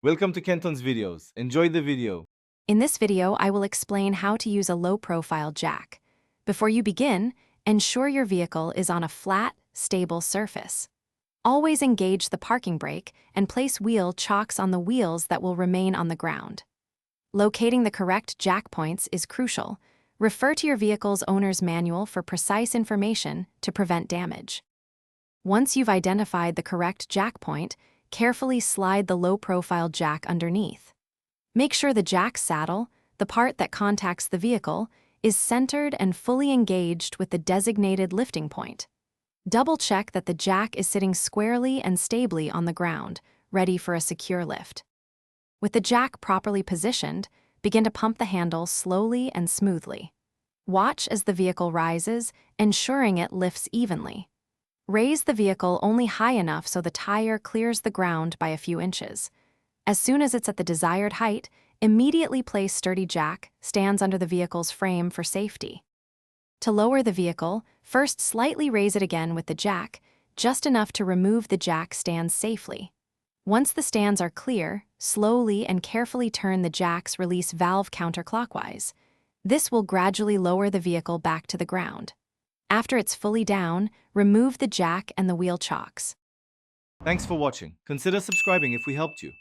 Welcome to Kenton's videos. Enjoy the video. In this video, I will explain how to use a low-profile jack. Before you begin, ensure your vehicle is on a flat, stable surface. Always engage the parking brake and place wheel chocks on the wheels that will remain on the ground. Locating the correct jack points is crucial. Refer to your vehicle's owner's manual for precise information to prevent damage. Once you've identified the correct jack point, carefully slide the low-profile jack underneath. Make sure the jack saddle, the part that contacts the vehicle, is centered and fully engaged with the designated lifting point. Double-check that the jack is sitting squarely and stably on the ground, ready for a secure lift. With the jack properly positioned, begin to pump the handle slowly and smoothly. Watch as the vehicle rises, ensuring it lifts evenly. Raise the vehicle only high enough so the tire clears the ground by a few inches. As soon as it's at the desired height, immediately place sturdy jack stands under the vehicle's frame for safety. To lower the vehicle, first slightly raise it again with the jack, just enough to remove the jack stands safely. Once the stands are clear, slowly and carefully turn the jack's release valve counterclockwise. This will gradually lower the vehicle back to the ground. After it's fully down, remove the jack and the wheel chocks. Thanks for watching. Consider subscribing if we helped you.